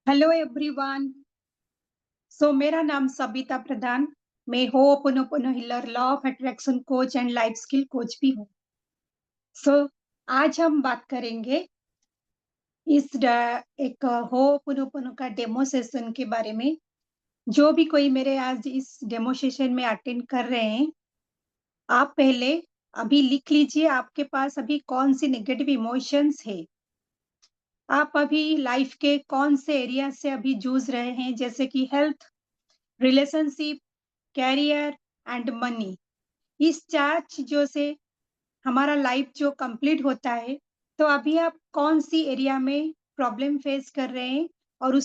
Hello everyone. मेरा नाम सबिता प्रधान। मैं ho'oponopono healer, law of attraction coach and life skill coach भी हूँ। सो आज हम बात करेंगे एक होपोनोपोनो का डेमो सेशन के बारे में। जो भी कोई मेरे आज इस डेमो सेशन में अटेंड कर रहे हैं, आप पहले अभी लिख लीजिए आपके पास अभी कौन सी नेगेटिव इमोशंस है। आप अभी लाइफ के कौन से एरिया से अभी जूझ रहे हैं, जैसे कि health, relationship, career and money. इस 4 चीज़ों से हमारा लाइफ जो कंप्लीट होता है, तो अभी आप कौन-सी एरिया में प्रॉब्लम फेस कर रहे हैं और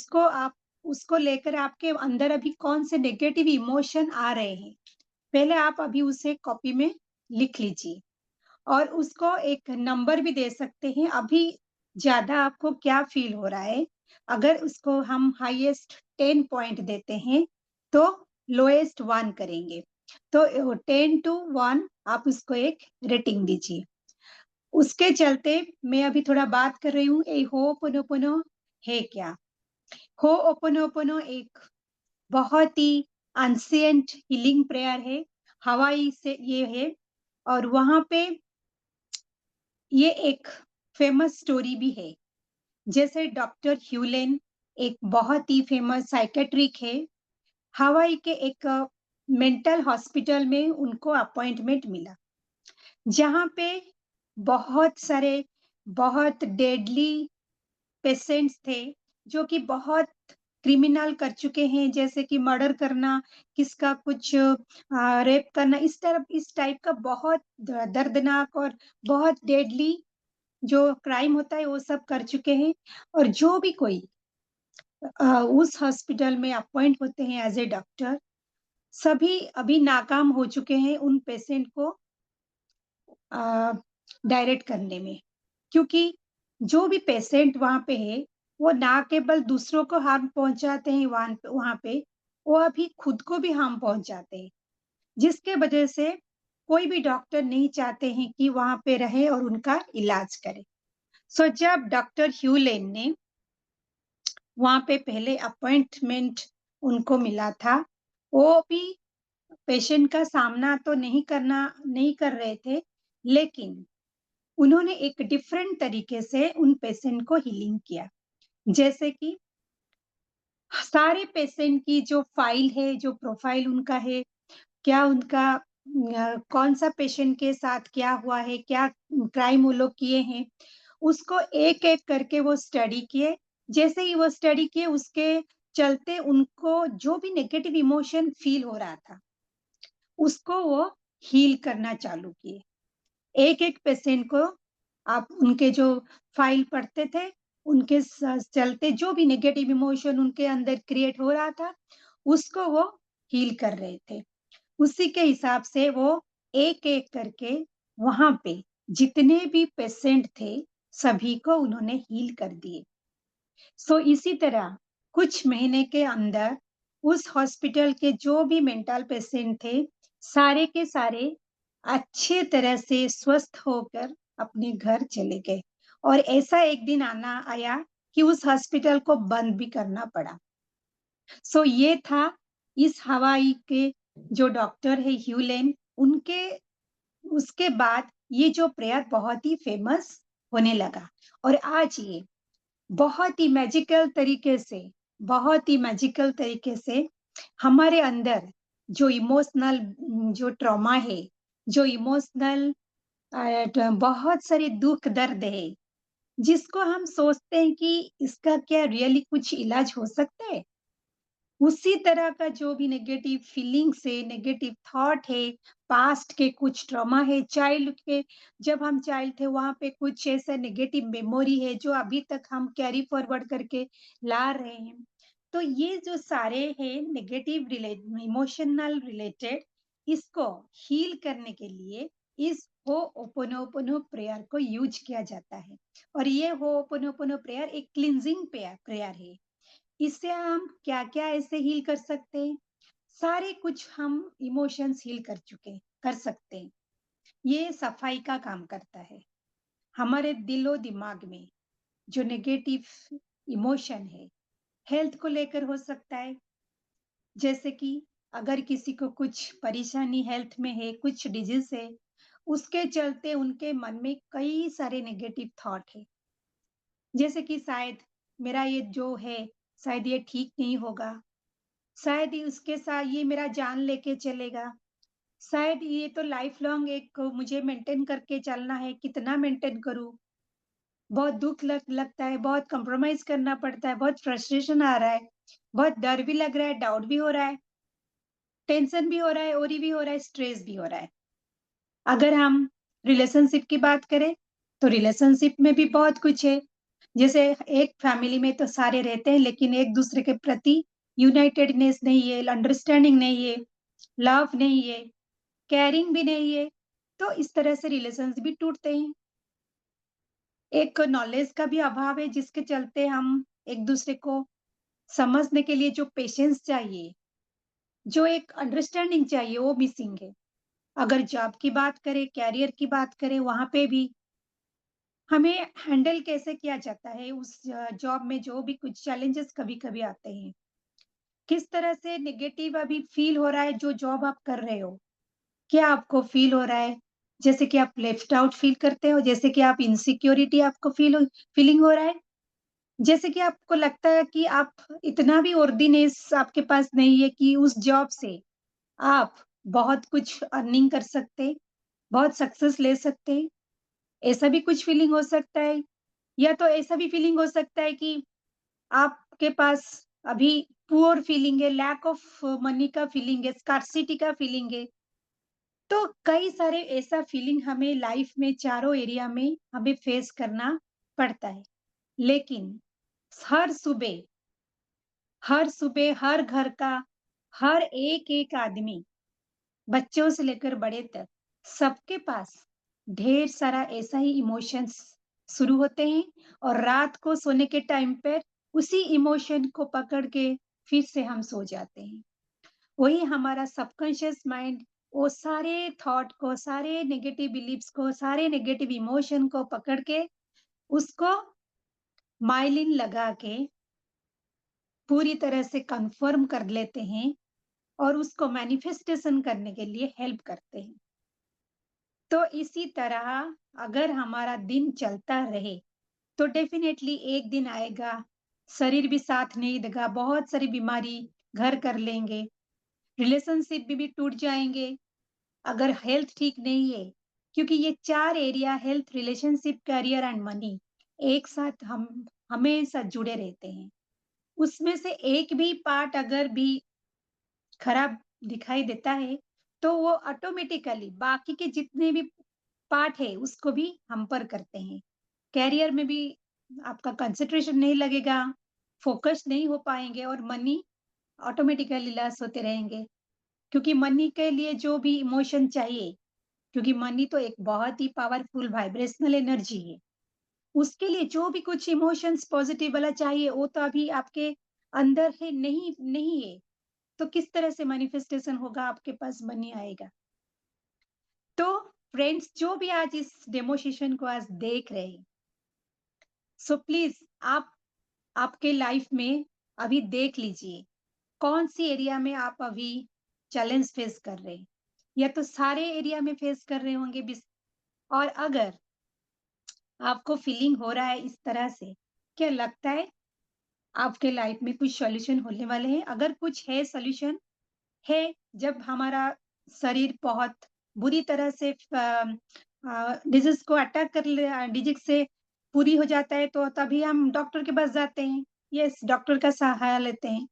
उसको लेकर आपके अंदर अभी कौन से नेगेटिव इमोशन आ रहे हैं। पहले आप अभी उसे कॉपी में लिख लीजिए और उसको एक नंबर भी दे सकते हैं, अभी ज़्यादा आपको क्या फ़ील हो रहा है। अगर उसको हम हाईएस्ट 10 पॉइंट देते हैं, तो लोएस्ट 1 करेंगे। तो 10 टू 1 आप उसको एक रेटिंग दीजिए। उसके चलते मैं अभी थोड़ा बात कर रही हूँ, ये होपोनोपोनो है क्या? होपोनोपोनो एक बहुत ही एंशिएंट हीलिंग प्रेयर है, हवाई से ये है और वहाँ पे ये एक फेमस स्टोरी भी है। जैसे डॉक्टर ह्यूलेन एक बहुत ही फेमस साइकियाट्रिक है। हवाई के एक मेंटल हॉस्पिटल में उनको अपॉइंटमेंट मिला, जहाँ पे बहुत सारे बहुत डेडली पेशेंट्स थे, जो कि बहुत क्रिमिनल कर चुके हैं, जैसे कि मर्डर करना, किसका कुछ रेप करना, इस टाइप का बहुत दर्दनाक और बहुत डेडली जो क्राइम होता है वो सब कर चुके हैं। और जो भी कोई उस हॉस्पिटल में अपॉइंट होते हैं एज ए डॉक्टर, सभी अभी नाकाम हो चुके हैं उन पेशेंट को डायरेक्ट करने में। क्योंकि जो भी पेशेंट वहाँ पे है, वो ना केवल दूसरों को हार्म पहुँचाते हैं वहाँ पे, वो अभी खुद को भी हार्म पहुँचाते हैं। जिसके वजह से कोई भी डॉक्टर नहीं चाहते हैं कि वहाँ पे रहे और उनका इलाज करे। जब डॉक्टर ह्यूलेन ने वहाँ पे पहले अपॉइंटमेंट उनको मिला था, वो भी पेशेंट का सामना तो नहीं कर रहे थे, लेकिन उन्होंने एक डिफरेंट तरीके से उन पेशेंट को हीलिंग किया। जैसे कि सारे पेशेंट की जो फाइल है, जो प्रोफाइल उनका है, क्या उनका कौन-सा पेशेंट के साथ क्या हुआ है, क्या क्राइम वो लोग किए हैं, उसको एक-एक करके वो स्टडी किए। जैसे ही वो स्टडी किए, उसके चलते उनको जो भी नेगेटिव इमोशन फ़ील हो रहा था, उसको वो हील करना चालू किए। एक-एक पेशेंट को आप उनके जो फाइल पढ़ते थे, उनके चलते जो भी नेगेटिव इमोशन उनके अंदर क्रिएट हो रहा था, उसको वो हील कर रहे थे। उसी के हिसाब से वो एक-एक करके वहाँ पे जितने भी पेशेंट थे, सभी को उन्होंने हील कर दिए। इसी तरह कुछ महीने के अंदर उस हॉस्पिटल के जो भी मेंटल पेशेंट थे, सारे के सारे अच्छे तरह से स्वस्थ होकर अपने घर चले गए। और ऐसा एक दिन आना आया कि उस हॉस्पिटल को बंद भी करना पड़ा। ये था इस हवाई के जो डॉक्टर है ह्यूलेन, उनके उसके बाद ये जो प्रेयर बहुत ही फेमस होने लगा और आज ये बहुत ही बहुत ही मैजिकल तरीके से हमारे अंदर जो इमोशनल जो ट्रॉमा है, जो इमोशनल बहुत सारे दुःख दर्द है, जिसको हम सोचते हैं कि इसका क्या रियली कुछ इलाज हो सकता है? उसी तरह का जो भी नेगेटिव फीलिंग्स है, नेगेटिव थॉट है, पास्ट के कुछ ट्रॉमा है, चाइल्ड के जब हम चाइल्ड थे वहाँ पे कुछ ऐसा नेगेटिव मेमोरी है जो अभी तक हम कैरी फॉरवर्ड करके ला रहे हैं। तो ये जो सारे हैं नेगेटिव इमोशनल रिलेटेड, इसको हील करने के लिए इस होओपोनोपोनो प्रेयर को यूज किया जाता है। और ये होओपोनोपोनो प्रेयर एक क्लींजिंग प्रेयर है। इससे हम क्या-क्या ऐसे हील कर सकते हैं? सारे कुछ हम इमोशंस हील कर सकते हैं। ये सफाई का काम करता है। हमारे दिलो-दिमाग में जो नेगेटिव इमोशन है, हेल्थ को लेकर हो सकता है, जैसे कि अगर किसी को कुछ परेशानी हेल्थ में है, कुछ डिजीज़ है, उसके चलते उनके मन में कई सारे नेगेटिव थॉट है। जैसे कि शायद मेरा ये जो है, शायद ये ठीक नहीं होगा, शायद ये उसके साथ ये मेरा जान लेके चलेगा, शायद ये तो लाइफ लॉन्ग एक मुझे मेंटेन करके चलना है, कितना मेंटेन करूँ? बहुत दुःख लगता है, बहुत कॉम्प्रोमाइज़ करना पड़ता है, बहुत फ्रस्ट्रेशन आ रहा है, बहुत डर भी लग रहा है, डाउट भी हो रहा है, टेंशन भी हो रहा है, वरी भी हो रहा है, स्ट्रेस भी हो रहा है। अगर हम रिलेशनशिप की बात करें, तो रिलेशनशिप में भी बहुत कुछ है। जैसे एक फैमिली में तो सारे रहते हैं, लेकिन एक-दूसरे के प्रति यूनाइटेडनेस नहीं है, अंडरस्टैंडिंग नहीं है, लव नहीं है, केयरिंग भी नहीं है, तो इस तरह से रिलेशंस भी टूटते हैं। एक नॉलेज का भी अभाव है, जिसके चलते हम एक-दूसरे को समझने के लिए जो पेशेंस चाहिए, जो एक अंडरस्टैंडिंग चाहिए, वो मिसिंग है। अगर जॉब की बात करें, करियर की बात करें, वहाँ पे भी हमें हैंडल कैसे किया जाता है उस जॉब में जो भी कुछ चैलेंजेस कभी-कभी आते हैं। किस तरह से नेगेटिव अभी फ़ील हो रहा है जो जॉब आप कर रहे हो? क्या आपको फ़ील हो रहा है? जैसे कि आप लेफ्ट आउट फ़ील करते हो, जैसे कि आप इनसिक्योरिटी आपको फ़ीलिंग हो रहा है? जैसे कि आपको लगता है कि आप इतना भी वर्दीनेस आपके पास नहीं है कि उस जॉब से आप बहुत कुछ अर्निंग कर सकते, बहुत सक्सेस ले सकते, ऐसा भी कुछ फीलिंग हो सकता है? या तो ऐसा भी फीलिंग हो सकता है कि आपके पास अभी पुअर फीलिंग है, लैक ऑफ मनी का फीलिंग है, स्कार्सिटी का फीलिंग है। तो कई सारे ऐसा फीलिंग हमें लाइफ में चारों एरिया में हमें फेस करना पड़ता है। लेकिन हर सुबह हर घर का हर एक-एक आदमी, बच्चों से लेकर बड़े तक, सबके पास ढेर सारा ऐसा ही इमोशंस शुरू होते हैं और रात को सोने के टाइम पर उसी इमोशन को पकड़ के फिर से हम सो जाते हैं। वही हमारा सबकॉन्शियस माइंड वो सारे थॉट को, सारे नेगेटिव बिलीफ्स को, सारे नेगेटिव इमोशन को पकड़ के उसको माइलिन लगा के पूरी तरह से कन्फर्म कर लेते हैं और उसको मैनिफेस्टेशन करने के लिए हेल्प करते हैं। तो इसी तरह अगर हमारा दिन चलता रहे, तो डेफ़िनेटली एक दिन आएगा, शरीर भी साथ नहीं देगा, बहुत सारी बीमारी घर कर लेंगे, रिलेशनशिप भी टूट जाएँगे, अगर हेल्थ ठीक नहीं है, क्योंकि ये 4 area health, relationship, career and money एक साथ हम हमेशा जुड़े रहते हैं। उसमें से एक भी पार्ट अगर भी खराब दिखाई देता है, तो वो ऑटोमेटिकली बाकी के जितने भी पार्ट है, उसको भी हैम्पर करते हैं। करियर में भी आपका कंसंट्रेशन नहीं लगेगा, फोकस नहीं हो पाएँगे और मनी ऑटोमेटिकली लॉस होते रहेंगे। क्योंकि मनी के लिए जो भी इमोशन चाहिए, क्योंकि मनी तो एक बहुत ही पावरफुल वाइब्रेशनल एनर्जी है। उसके लिए जो भी कुछ इमोशंस पॉजिटिव वाला चाहिए, वो तो अभी आपके अंदर है नहीं नहीं है। तो किस तरह से मैनिफेस्टेशन होगा, आपके पास मनी आएगा? तो फ्रेंड्स, जो भी आज इस डेमो सेशन को आज देख रहे हैं, सो प्लीज आप आपके लाइफ में अभी देख लीजिए, कौन सी एरिया में आप अभी चैलेंज फेस कर रहे हैं, या तो सारे एरिया में फेस कर रहे होंगे और अगर आपको फीलिंग हो रहा है इस तरह से, क्या लगता है आपके लाइफ में कुछ सॉल्यूशन होने वाले हैं? अगर कुछ है सॉल्यूशन है, जब हमारा शरीर बहुत बुरी तरह से डिजीज़ को अटैक कर ले डिजीज़ से पूरी हो जाता है, तो तभी हम डॉक्टर के पास जाते हैं। यस, डॉक्टर का सहारा लेते हैं।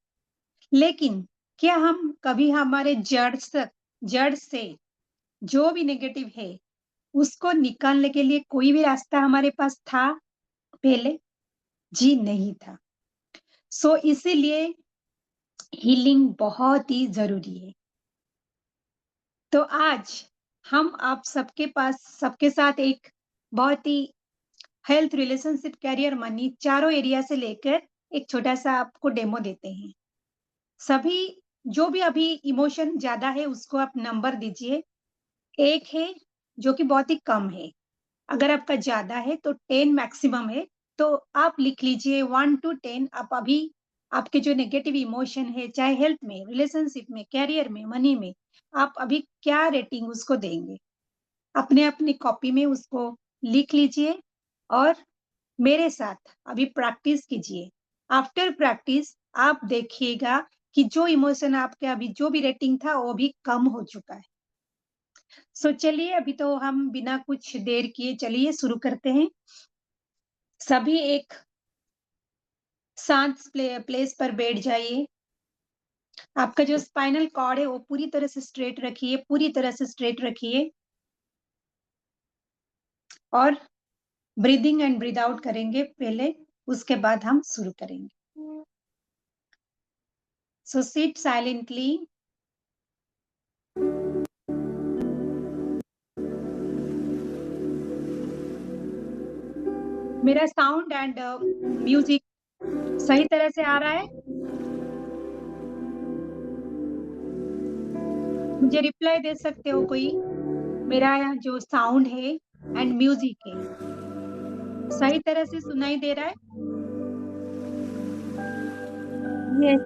लेकिन क्या हम कभी हमारे जड़ से जो भी नेगेटिव है, उसको निकालने के लिए कोई भी रास्ता हमारे पास था पहले? जी नहीं था। सो इसीलिए हीलिंग बहुत ही ज़रूरी है। तो आज हम आप सबके साथ एक बहुत ही हेल्थ, रिलेशनशिप, करियर, मनी चारों एरिया से लेकर एक छोटा-सा आपको डेमो देते हैं। सभी जो भी अभी इमोशन ज़्यादा है उसको आप नंबर दीजिए। 1 है जो कि बहुत ही कम है। अगर आपका ज़्यादा है तो 10 मैक्सिमम है, तो आप लिख लीजिए 1 टू 10 आप अभी आपके जो नेगेटिव इमोशन है, चाहे हेल्थ में, रिलेशनशिप में, करियर में, मनी में, आप अभी क्या रेटिंग उसको देंगे? अपने कॉपी में उसको लिख लीजिए और मेरे साथ अभी प्रैक्टिस कीजिए। आफ्टर प्रैक्टिस आप देखिएगा कि जो इमोशन आपके अभी जो भी रेटिंग था वो भी कम हो चुका है। सो चलिए अभी तो हम बिना कुछ देर किए चलिए शुरू करते हैं। सभी एक शांत प्लेस पर बैठ जाइए। आपका जो स्पाइनल कॉर्ड है वो पूरी तरह से स्ट्रेट रखिए, पूरी तरह से स्ट्रेट रखिए और ब्रीदिंग एंड ब्रीथ आउट करेंगे पहले, उसके बाद हम शुरू करेंगे। सो सिट साइलेंटली। मेरा साउंड एंड म्यूजिक सही तरह से आ रहा है? मुझे रिप्लाई दे सकते हो कोई? मेरा जो साउंड है एंड म्यूजिक है सही तरह से सुनाई दे रहा है? यस,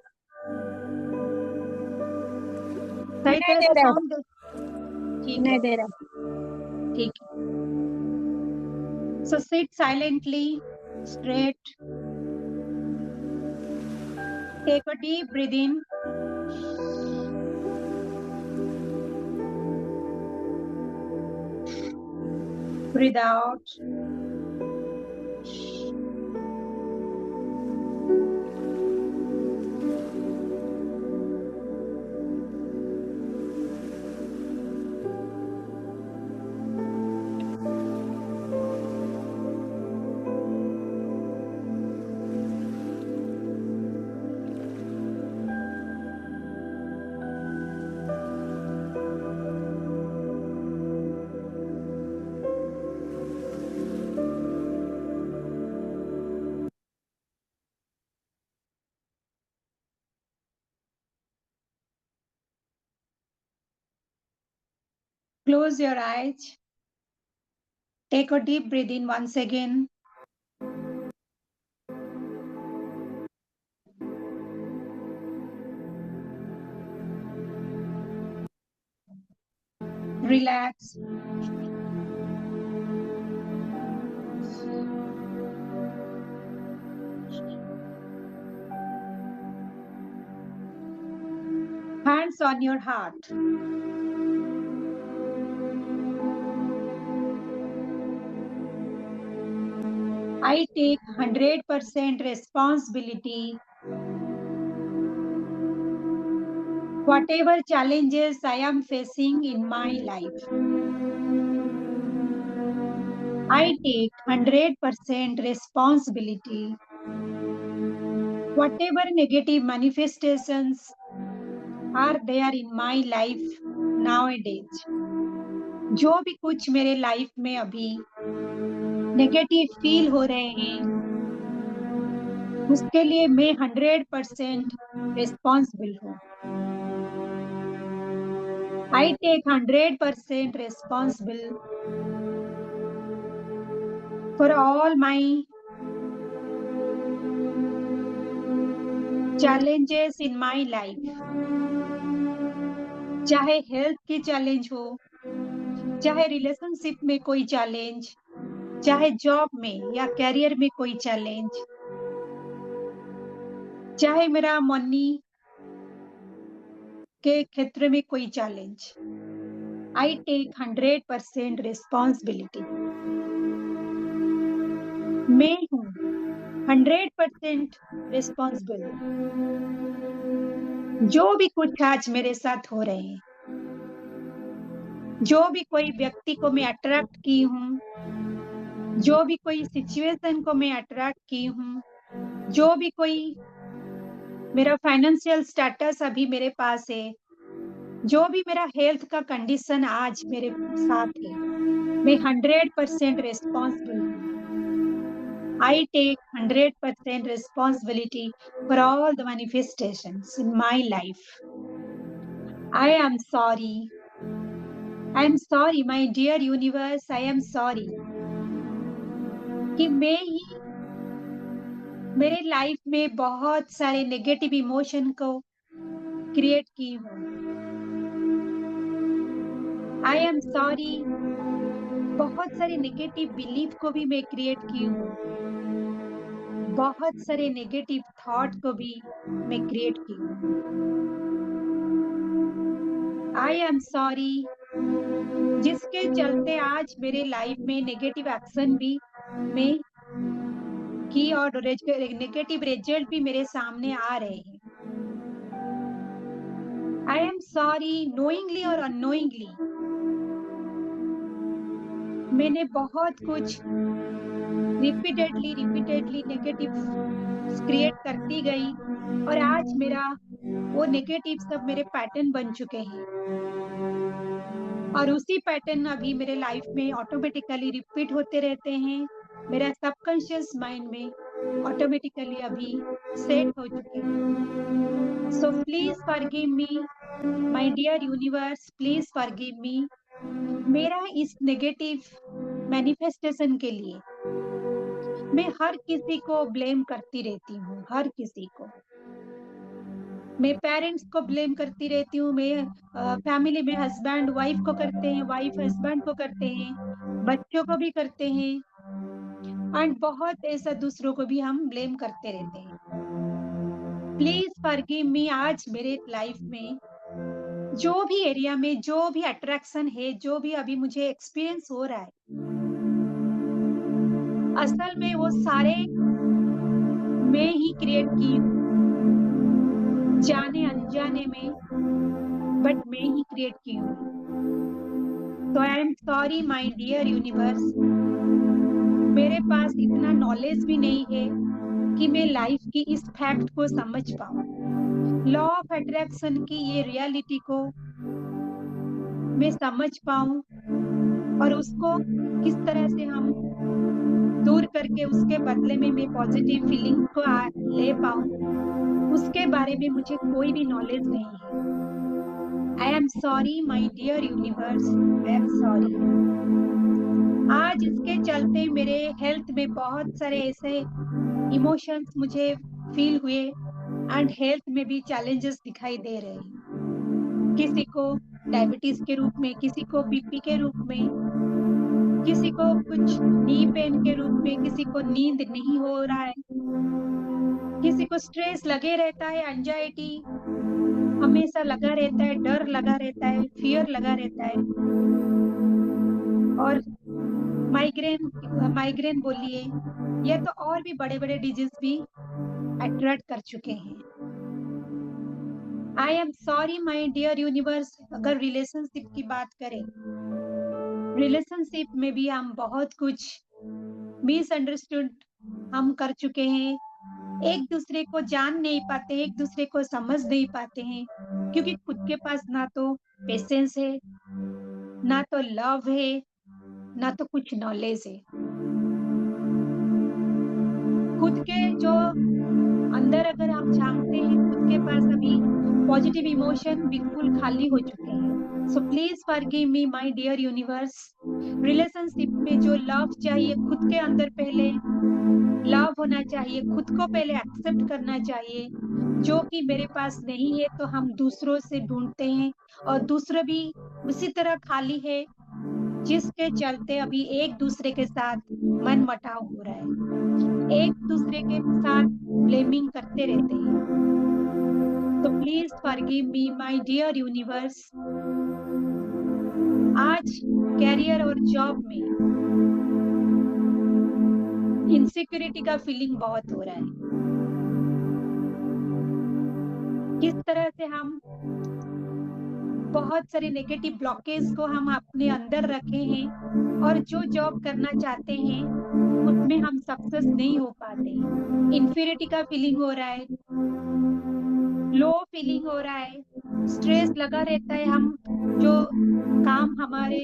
सही सुनाई तरह दे से रहा है, साउंड ठीक सुनाई है, दे रहा ठीक है। So sit silently, straight, take a deep breath in, breathe out. Close your eyes. Take a deep breath in once again. Relax. Hands on your heart. I take 100% responsibility. Whatever challenges I am facing in my life, I take 100% responsibility. Whatever negative manifestations are there in my life nowadays, जो भी कुछ मेरे life में अभी negative feel हो रहे हैं, उसके लिए मैं 100% रिस्पॉन्सिबल हूँ। I take 100% responsible for all my challenges in my life. चाहे हेल्थ की चैलेंज हो, चाहे रिलेशनशिप में कोई चैलेंज, चाहे जॉब में या करियर में कोई चैलेंज, चाहे मेरा मनी के क्षेत्र में कोई चैलेंज, आई टेक 100% रिस्पॉन्सिबिलिटी। मैं हूँ 100% रिस्पॉन्सिबल। जो भी कुछ आज मेरे साथ हो रहे हैं, जो भी कोई व्यक्ति को मैं अट्रैक्ट की हूँ, जो भी कोई सिचुएशन को मैं अट्रैक्ट की हूँ, जो भी कोई मेरा फाइनेंशियल स्टेटस अभी मेरे पास है, जो भी मेरा हेल्थ का कंडीशन आज मेरे साथ है, मैं 100% रिस्पॉन्सिबल हूँ। I take 100% responsibility for all the manifestations in my life. I am sorry. I am sorry, my dear universe. I am sorry कि मैं ही मेरे लाइफ में बहुत सारे नेगेटिव इमोशन को क्रिएट की हूँ। आई एम सॉरी बहुत सारे नेगेटिव बिलीफ को भी मैं क्रिएट की हूँ। बहुत सारे नेगेटिव थॉट को भी मैं क्रिएट की हूँ। आई एम सॉरी जिसके चलते आज मेरे लाइफ में नेगेटिव एक्शन भी मैं की और नेगेटिव रिजल्ट भी मेरे सामने आ रहे हैं। आई एम सॉरी नोइंगली और अननोइंगली मैंने बहुत कुछ रिपीटेडली नेगेटिव क्रिएट करती गई और आज मेरा वो नेगेटिव सब मेरे पैटर्न बन चुके हैं और उसी पैटर्न अभी मेरे लाइफ में ऑटोमेटिकली रिपीट होते रहते हैं। मेरा सबकॉन्शियस माइंड में ऑटोमेटिकली अभी सेट हो चुके हैं। So please forgive me my dear universe, please forgive me मेरा इस नेगेटिव मैनिफेस्टेशन के लिए। मैं हर किसी को ब्लेम करती रहती हूँ, हर किसी को। मैं पेरेंट्स को ब्लेम करती रहती हूँ, मैं फैमिली में हस्बैंड वाइफ को करते हैं, वाइफ हस्बैंड को करते हैं, बच्चों को भी करते हैं एंड बहुत ऐसा दूसरों को भी हम ब्लेम करते रहते हैं। प्लीज फॉरगिव मी आज मेरे लाइफ में जो भी एरिया में जो भी अट्रैक्शन है, जो भी अभी मुझे एक्सपीरियंस हो रहा है, असल में वो सारे मैं ही क्रिएट की हूँ, जाने अनजाने में, बट मैं ही क्रिएट की हूँ। तो I am sorry my dear universe, मेरे पास इतना नॉलेज भी नहीं है कि मैं लाइफ की इस फैक्ट को समझ पाऊँ। लॉ ऑफ अट्रैक्शन की ये रियलिटी को मैं समझ पाऊँ और उसको किस तरह से हम दूर करके उसके बदले में मैं पॉजिटिव फीलिंग्स को ले पाऊँ, उसके बारे में मुझे कोई भी नॉलेज नहीं है। I am sorry my dear universe, I am sorry. आज इसके चलते मेरे हेल्थ में बहुत सारे ऐसे इमोशंस मुझे फील हुए एंड हेल्थ में भी चैलेंजेस दिखाई दे रहे हैं। किसी को डायबिटीज के रूप में, किसी को बीपी के रूप में, किसी को कुछ नी पेन के रूप में, किसी को नींद नहीं हो रहा है, किसी को स्ट्रेस लगे रहता है, एंजाइटी हमेशा लगा रहता है, डर लगा रहता है, फियर लगा रहता है और माइग्रेन माइग्रेन बोलिए या तो और भी बड़े-बड़े डिजीज भी अट्रैक्ट कर चुके हैं। I am sorry my dear universe. अगर रिलेशनशिप की बात करें, रिलेशनशिप में भी हम बहुत कुछ मिसअंडरस्टूड हम कर चुके हैं। एक दूसरे को जान नहीं पाते, एक दूसरे को समझ नहीं पाते हैं क्योंकि खुद के पास ना तो पेशेंस है, ना तो लव है, ना तो कुछ नॉलेज है। खुद के जो अंदर अगर आप झाँकते हैं, खुद के पास अभी पॉजिटिव इमोशन बिल्कुल खाली हो चुके हैं। So please forgive me my dear universe. Relationship में जो लव चाहिए, खुद के अंदर पहले लव होना चाहिए, खुद को पहले एक्सेप्ट करना चाहिए, जो कि मेरे पास नहीं है तो हम दूसरों से ढूँढते हैं और दूसरे भी उसी तरह खाली है, जिसके चलते अभी एक-दूसरे के साथ मनमुटाव हो रहा है। एक-दूसरे के साथ ब्लेमिंग करते रहते हैं। तो please forgive me my dear universe. आज करियर और जॉब में इनसिक्योरिटी का फीलिंग बहुत हो रहा है। किस तरह से हम बहुत सारे नेगेटिव ब्लॉकेज को हम अपने अंदर रखे हैं और जो जॉब करना चाहते हैं, उसमें हम सक्सेस नहीं हो पाते हैं। इन्फीरियरिटी का फीलिंग हो रहा है, लो फीलिंग हो रहा है, स्ट्रेस लगा रहता है। हम जो काम हमारे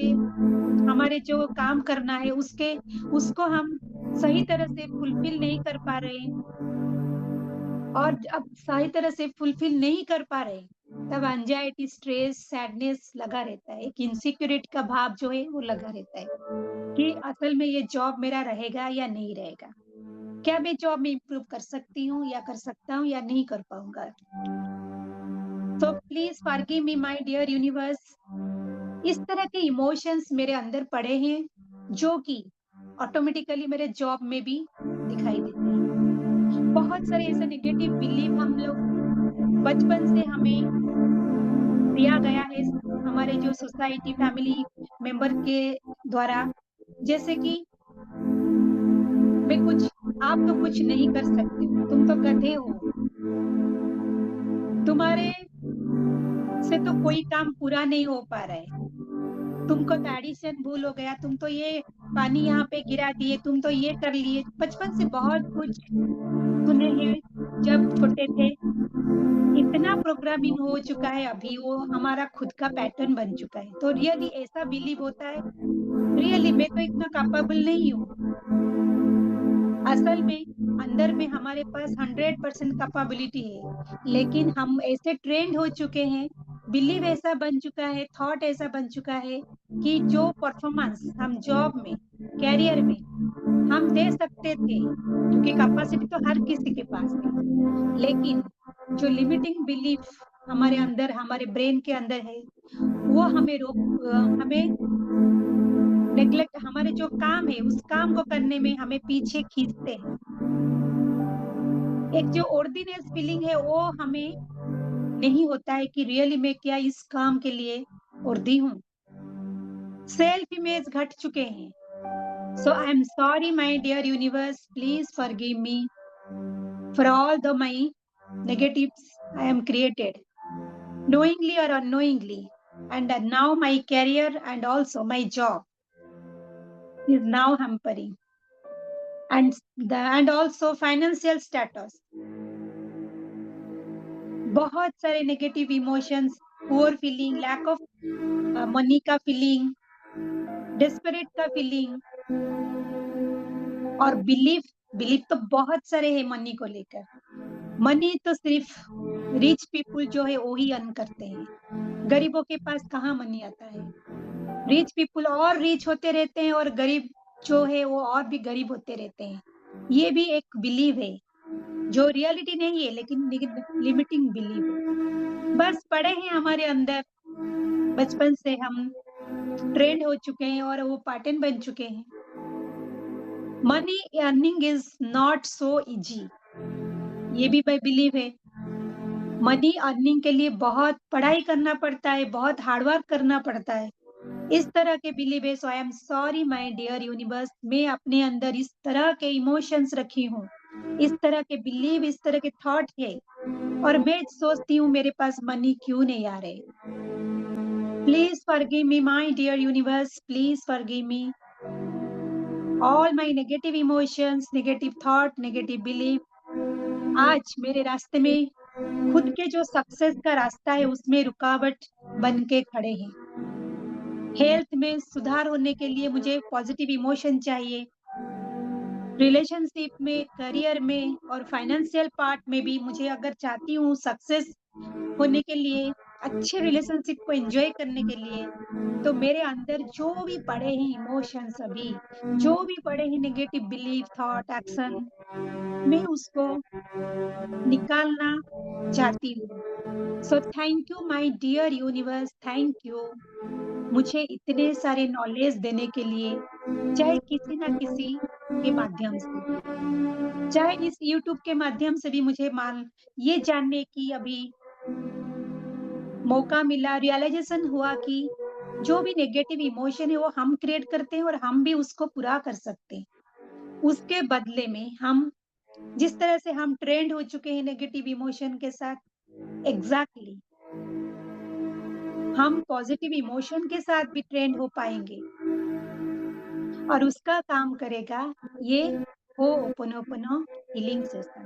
हमारे जो काम करना है उसको हम सही तरह से फुलफिल नहीं कर पा रहे हैं और अब सही तरह से फुलफिल नहीं कर पा रहे, तब एंग्जायटी, स्ट्रेस, सैडनेस लगा रहता है। एक इनसिक्योरिटी का भाव जो है वो लगा रहता है कि असल में ये जॉब मेरा रहेगा या नहीं रहेगा। क्या मैं जॉब में इम्प्रूव कर सकती हूँ या कर सकता हूँ या नहीं कर पाऊँगा? So please forgive me my dear universe. इस तरह के इमोशंस मेरे अंदर पड़े हैं, जो कि ऑटोमेटिकली मेरे जॉब में भी दिखाई देते हैं। बहुत सारे ऐसे नेगेटिव बिलीव हम लोग बचपन से हमें दिया गया है, हमारे जो सोसाइटी, फैमिली मेंबर के द्वारा, जैसे कि आप तो कुछ नहीं कर सकते हो, तुम तो गधे हो, तुम्हारे से तो कोई काम पूरा नहीं हो पा रहा है, तुमको तो एडिशन भूल हो गया, तुम तो ये पानी यहाँ पे गिरा दिए, तुम तो ये कर लिए। बचपन से बहुत कुछ सुने हैं जब छोटे थे। इतना प्रोग्रामिंग हो चुका है, अभी वो हमारा खुद का पैटर्न बन चुका है। तो रियली ऐसा बिलीव होता है, रियली मैं तो इतना कैपेबल नहीं हूँ। असल में अंदर में हमारे पास 100% कैपेबिलिटी है, लेकिन हम ऐसे ट्रेंड हो चुके हैं, बिलीव ऐसा बन चुका है, थॉट ऐसा बन चुका है कि जो परफॉर्मेंस हम जॉब में, करियर में हम दे सकते थे, क्योंकि कैपेसिटी तो हर किसी के पास है, लेकिन जो लिमिटिंग बिलीफ हमारे अंदर, हमारे ब्रेन के अंदर है, वो हमें नेग्लेक्ट, हमारे जो काम है, उस काम को करने में हमें पीछे खींचते हैं। एक जो ऑर्डिनेस फीलिंग है, वो हमें नहीं होता है कि रियली मैं क्या इस काम के लिए वर्दी हूँ। सेल्फ इमेज घट चुके हैं। So I am sorry my dear universe, please forgive me for all the my negatives I am created, knowingly or unknowingly. And now my career and also my job is now hampering. And also financial status. बहुत सारे negative emotions, poor feeling, lack of money का feeling, desperate का feeling और belief तो बहुत सारे हैं money को लेकर। मनी तो सिर्फ रिच पीपल जो है वो ही अर्न करते हैं। गरीबों के पास कहाँ मनी आता है? रिच पीपल और रिच होते रहते हैं और गरीब जो है वो और भी गरीब होते रहते हैं। ये भी एक बिलीव है, जो रियलिटी नहीं है, लेकिन लिमिटिंग बिलीव है। बस पड़े हैं हमारे अंदर, बचपन से हम ट्रेंड हो चुके हैं और वो पैटर्न बन चुके हैं। Money earning is not so easy, ये भी मैं बिलीव है। मनी अर्निंग के लिए बहुत पढ़ाई करना पड़ता है, बहुत हार्ड वर्क करना पड़ता है। इस तरह के बिलीव है। So I am sorry my dear universe, मैं अपने अंदर इस तरह के इमोशंस रखी हूँ, इस तरह के बिलीव, इस तरह के थॉट है, और मैं सोचती हूँ मेरे पास मनी क्यों नहीं आ रहे। Please forgive me my dear universe, please forgive me all my negative emotions, negative thought, negative believe. आज मेरे रास्ते में खुद के जो सक्सेस का रास्ता है, उसमें रुकावट बन के खड़े हैं। हेल्थ में सुधार होने के लिए मुझे पॉजिटिव इमोशन चाहिए। रिलेशनशिप में, करियर में और फाइनेंशियल पार्ट में भी मुझे अगर चाहती हूँ सक्सेस होने के लिए, अच्छे रिलेशनशिप को एन्जॉय करने के लिए, तो मेरे अंदर जो भी पड़े हैं इमोशंस अभी, जो भी पड़े हैं नेगेटिव बिलीफ, थॉट, एक्शन, मैं उसको निकालना चाहती हूँ। So thank you my dear universe, thank you मुझे इतने सारे नॉलेज देने के लिए, चाहे किसी ना किसी के माध्यम से, चाहे इस यूट्यूब के माध्यम से भी मुझे ये जानने की अभी मौका मिला, रियलाइजेशन हुआ कि जो भी नेगेटिव इमोशन है वो हम क्रिएट करते हैं और हम भी उसको पूरा कर सकते हैं। उसके बदले में हम, जिस तरह से हम ट्रेंड हो चुके हैं नेगेटिव इमोशन के साथ, एग्जैक्टली हम पॉजिटिव इमोशन के साथ भी ट्रेंड हो पाएंगे, और उसका काम करेगा ये Ho'oponopono healing session.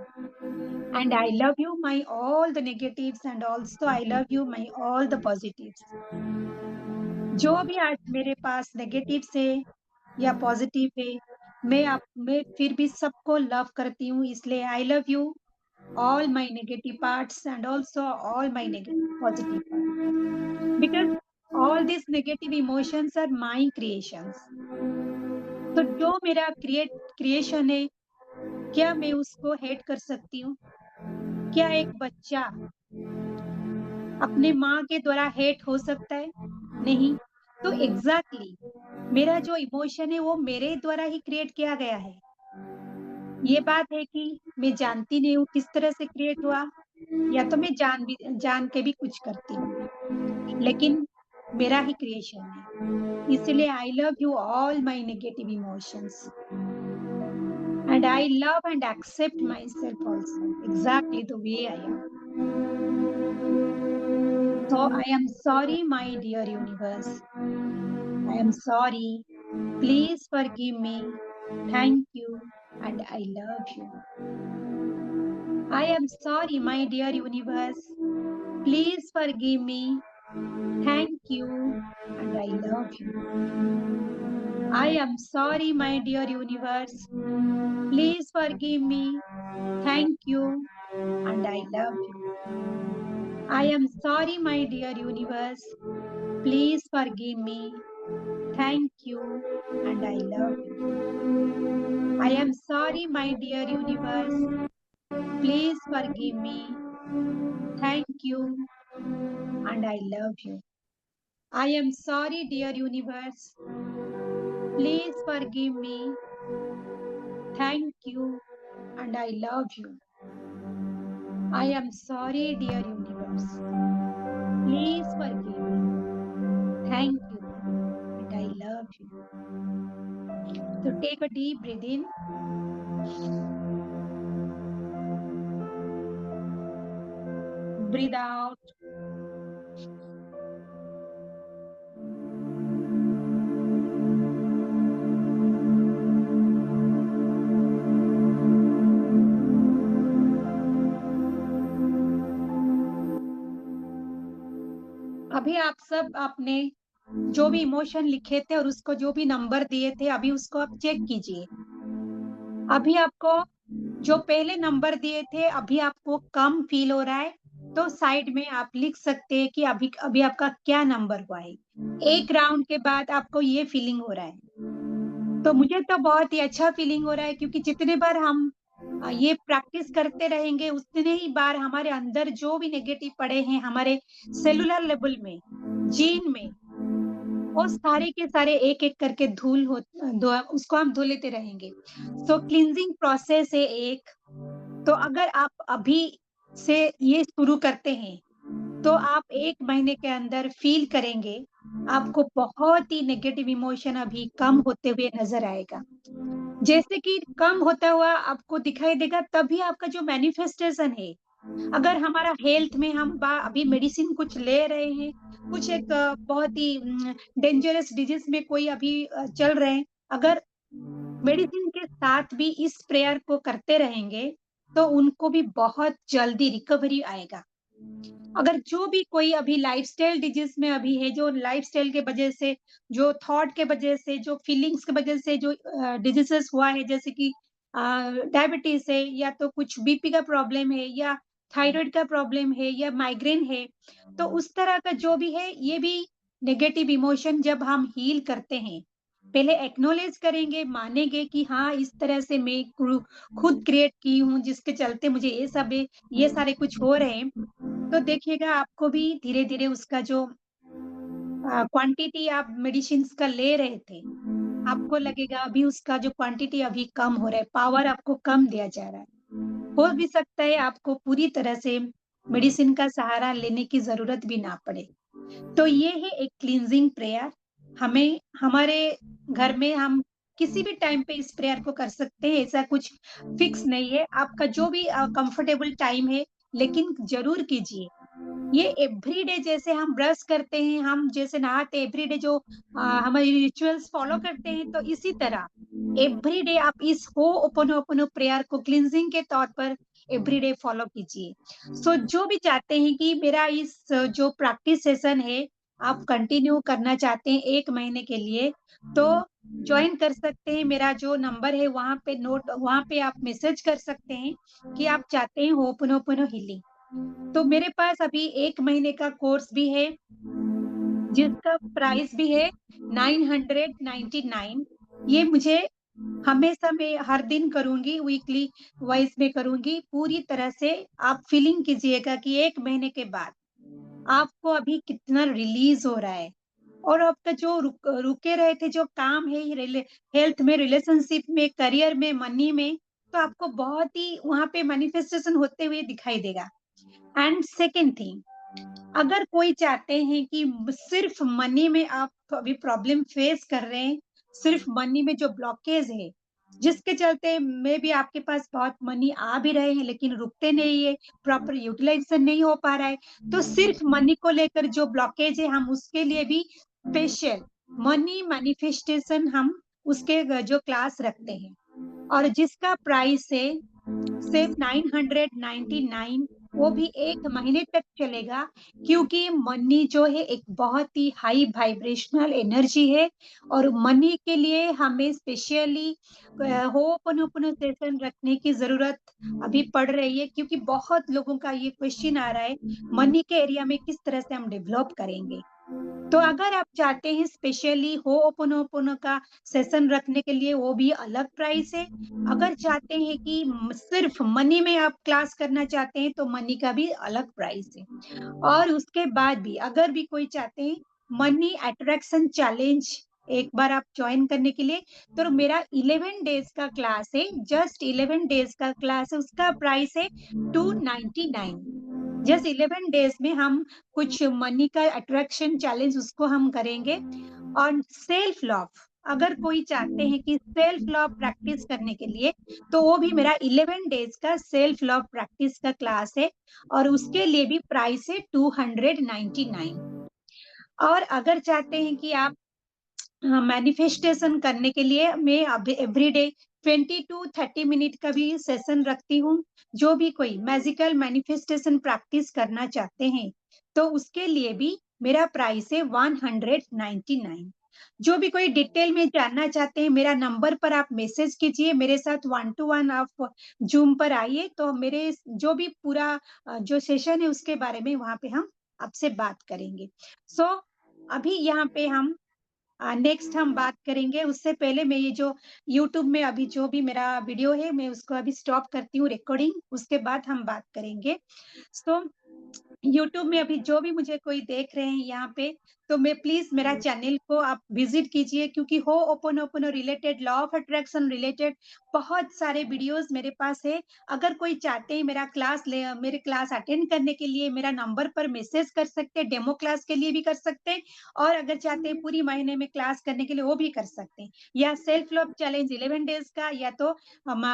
And I love you my all the negatives, and also I love you my all the positives. जो भी आज मेरे पास नेगेटिव्स है या पॉजिटिव है, मैं फिर भी सबको लव करती हूँ, इसलिए I love you all my negative parts and also all my positive parts, because all these negative emotions are my creations. तो जो मेरा क्रिएशन है, क्या मैं उसको हेट कर सकती हूँ? क्या एक बच्चा अपने माँ के द्वारा हेट हो सकता है? नहीं। तो एग्ज़ैक्टली मेरा जो इमोशन है वो मेरे द्वारा ही क्रिएट किया गया है। ये बात है कि मैं जानती नहीं हूँ किस तरह से क्रिएट हुआ या तो मैं जान के भी कुछ करती हूँ, लेकिन मेरा ही क्रिएशन है। इसलिए I love you all my negative emotions and I love and accept myself also exactly the way I am. So I am sorry my dear universe. I am sorry. Please forgive me. Thank you and I love you. I am sorry my dear universe. Please forgive me. Thank you and I love you. I am sorry my dear universe. Please forgive me. Thank you and I love you. I am sorry my dear universe. Please forgive me. Thank you and I love you. I am sorry my dear universe. Please forgive me. Thank you and I love you. I am sorry dear universe. Please forgive me. Thank you and I love you. I am sorry dear universe. Please forgive me. Thank you and I love you. So take a deep breath in. Breathe out. अभी आप सब आपने जो भी emotion लिखे थे और उसको जो भी नंबर दिए थे, अभी उसको आप चेक कीजिए। अभी आपको जो पहले नंबर दिए थे, अभी आपको कम फ़ील हो रहा है, तो साइड में आप लिख सकते हैं कि अभी अभी आपका क्या नंबर हुआ है। 1 राउंड के बाद आपको ये फ़ीलिंग हो रहा है। तो मुझे तो बहुत ही अच्छा फ़ीलिंग हो रहा है क्योंकि जितने बार हम ये प्रैक्टिस करते रहेंगे, उतने ही बार हमारे अंदर जो भी नेगेटिव पड़े हैं, हमारे सेलुलर लेवल में, जीन में, वो सारे के सारे एक-एक करके धो उसको हम धो लेते रहेंगे। सो क्लींजिंग प्रोसेस है एक, तो अगर आप अभी से ये शुरू करते हैं, तो आप 1 महीने के अंदर फ़ील करेंगे, आपको बहुत ही नेगेटिव इमोशन अभी कम होते हुए नज़र आएगा। जैसे कि कम होता हुआ आपको दिखाई देगा तभी आपका जो मैनिफेस्टेशन है, अगर हमारा हेल्थ में हम अभी मेडिसिन कुछ ले रहे हैं, कुछ एक बहुत ही डेंजरस डिजीज़ में कोई अभी चल रहे हैं, अगर मेडिसिन के साथ भी इस प्रेयर को करते रहेंगे, तो उनको भी बहुत जल्दी रिकवरी आएगा। अगर जो भी कोई अभी लाइफ़स्टाइल डिजीज़ में अभी है, जो लाइफ़स्टाइल के वजह से, जो थॉट के वजह से, जो फीलिंग्स की वजह से जो डिजीज़ेज़ हुआ है जैसे कि अ, डायबिटीज़ है या तो कुछ बीपी का प्रॉब्लम है या थायरॉइड का प्रॉब्लम है या माइग्रेन है, तो उस तरह का जो भी है, ये भी नेगेटिव इमोशन जब हम हील करते हैं, पहले एक्नॉलेज करेंगे, मानेंगे कि हाँ, इस तरह से मैं खुद क्रिएट की हूँ, जिसके चलते मुझे ये सारे कुछ हो रहे हैं। तो देखिएगा आपको भी धीरे-धीरे उसका जो क्वांटिटी आप मेडिसिन्स का ले रहे थे, आपको लगेगा अभी उसका जो क्वांटिटी अभी कम हो रहा है, पावर आपको कम दिया जा रहा है। हो भी सकता है आपको पूरी तरह से मेडिसिन का सहारा लेने की ज़रूरत भी ना पड़े। तो ये है एक क्लींजिंग प्रेयर। हमें हमारे घर में हम किसी भी टाइम पे इस प्रेयर को कर सकते हैं, ऐसा कुछ फिक्स नहीं है। आपका जो भी कंफर्टेबल टाइम है, लेकिन ज़रूर कीजिए। ये एवरीडे जैसे हम ब्रश करते हैं, हम जैसे नहाते हैं एवरीडे जो हमारी रिचुअल्स फॉलो करते हैं, तो इसी तरह एवरीडे आप इस होओपोनोपोनो प्रेयर को क्लींजिंग के तौर पर एवरीडे फॉलो कीजिए। सो जो भी चाहते हैं कि मेरा इस जो प्रैक्टिस सेशन है, आप कंटिन्यू करना चाहते हैं 1 महीने के लिए, तो जॉइन कर सकते हैं। मेरा जो नंबर है वहाँ पे आप मैसेज कर सकते हैं कि आप चाहते हैं होओपोनोपोनो हीलिंग। तो मेरे पास अभी 1 महीने का कोर्स भी है, जिसका प्राइस भी है 999। ये मुझे हमेशा मैं हर दिन करूँगी, वीकली वाइज़ में करूँगी। पूरी तरह से आप फीलिंग कीजिएगा कि 1 महीने के बाद आपको अभी कितना रिलीज़ हो रहा है और आपका जो रुके रहे थे जो काम है ये हेल्थ में, रिलेशनशिप में, करियर में, मनी में, तो आपको बहुत ही वहाँ पे मैनिफेस्टेशन होते हुए दिखाई देगा। एंड सेकंड थिंग, अगर कोई चाहते हैं कि सिर्फ मनी में आप अभी प्रॉब्लम फेस कर रहे हैं, सिर्फ मनी में जो ब्लॉकेज है, जिसके चलते मे बी आपके पास बहुत मनी आ भी रहे हैं लेकिन रुकते नहीं है, प्रॉपर यूटिलाइज़ेशन नहीं हो पा रहा है, तो सिर्फ मनी को लेकर जो ब्लॉकेज है हम उसके लिए भी स्पेशल मनी मैनिफेस्टेशन हम उसके जो क्लास रखते हैं और जिसका प्राइस है सिर्फ 999 वो भी 1 महीने तक चलेगा क्योंकि मनी जो है एक बहुत ही हाई वाइब्रेशनल एनर्जी है और मनी के लिए हमें स्पेशली होपोनोपोनो सेशन रखने की ज़रूरत अभी पड़ रही है क्योंकि बहुत लोगों का ये क्वेश्चन आ रहा है, मनी के एरिया में किस तरह से हम डेवलप करेंगे? तो अगर आप चाहते हैं स्पेशली होओपोनोपोनो का सेशन रखने के लिए वो भी अलग प्राइस है। अगर चाहते हैं कि सिर्फ मनी में आप क्लास करना चाहते हैं तो मनी का भी अलग प्राइस है। और उसके बाद भी अगर भी कोई चाहते हैं मनी अट्रैक्शन चैलेंज एक बार आप जॉइन करने के लिए तो मेरा 11 डेज का क्लास है, जस्ट 11 डेज का क्लास है, उसका प्राइस है 299। जस्ट 11 डेज में हम कुछ मनी का अट्रैक्शन चैलेंज उसको हम करेंगे और सेल्फ लव अगर कोई चाहते हैं कि सेल्फ लव प्रैक्टिस करने के लिए तो वो भी मेरा 11 डेज का सेल्फ लव प्रैक्टिस का क्लास है और उसके लिए भी प्राइस है 299। और अगर चाहते हैं कि आप मैनिफेस्टेशन करने के लिए मैं अब एवरीडे 20 टू 30 मिनट का भी सेशन रखती हूँ। जो भी कोई मैजिकल मैनिफेस्टेशन प्रैक्टिस करना चाहते हैं, तो उसके लिए भी मेरा प्राइस है 199। जो भी कोई डिटेल में जानना चाहते हैं, मेरा नंबर पर आप मैसेज कीजिए, मेरे साथ 1 टू 1 आप ज़ूम पर आइए, तो मेरे जो भी पूरा जो सेशन है उसके बारे में वहाँ पे हम आपसे बात करेंगे। सो अभी यहाँ पे हम नेक्स्ट हम बात करेंगे, उससे पहले मैं ये जो यूट्यूब में अभी जो भी मेरा वीडियो है, मैं उसको अभी स्टॉप करती हूँ रिकॉर्डिंग, उसके बाद हम बात करेंगे। सो यूट्यूब में अभी जो भी मुझे कोई देख रहे हैं यहाँ पे, तो मैं प्लीज़ मेरा चैनल को आप विज़िट कीजिए क्योंकि ho'oponopono related, law of attraction related बहुत सारे वीडियोज़ मेरे पास है। अगर कोई चाहते हैं मेरे क्लास अटेंड करने के लिए मेरा नंबर पर मैसेज कर सकते हैं, डेमो क्लास के लिए भी कर सकते हैं और अगर चाहते हैं पूरी महीने में क्लास करने के लिए वो भी कर सकते हैं। या सेल्फ लव चैलेंज 11 डेज़ का या तो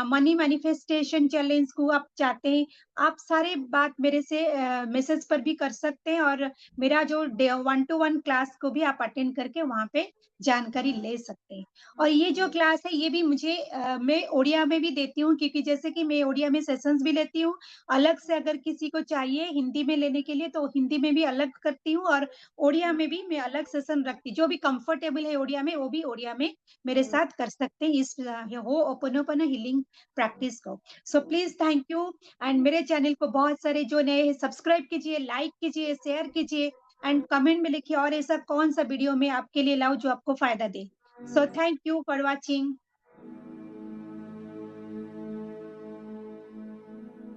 मनी मैनिफेस्टेशन चैलेंज को आप चाहते हैं आप सारे बात मेरे से मैसेज पर भी कर सकते हैं और मेरा जो डे 1 टू 1 क्लास को भी आप अटेंड करके वहाँ पे जानकारी ले सकते हैं। और ये जो क्लास है ये भी मुझे मैं ओडिया में भी देती हूँ क्योंकि जैसे कि मैं ओडिया में सेशंस भी लेती हूँ। अलग से अगर किसी को चाहिए हिंदी में लेने के लिए तो हिंदी में भी अलग करती हूँ और ओडिया में भी मैं अलग सेशन रखती जो भी कंफर्टेबल है ओडिया में, वो भी ओडिया में मेरे साथ कर सकते हैं इस होओपोनोपोनो हीलिंग प्रैक्टिस को। So please thank you and मेरे चैनल को बहुत सारे जो नए हैं सब्सक्राइब कीजिए, लाइक कीजिए, शेयर कीजिए एंड कमेंट में लिखिए और ऐसा कौन-सा वीडियो मैं आपके लिए लाऊँ जो आपको फ़ायदा दे। So thank you for watching.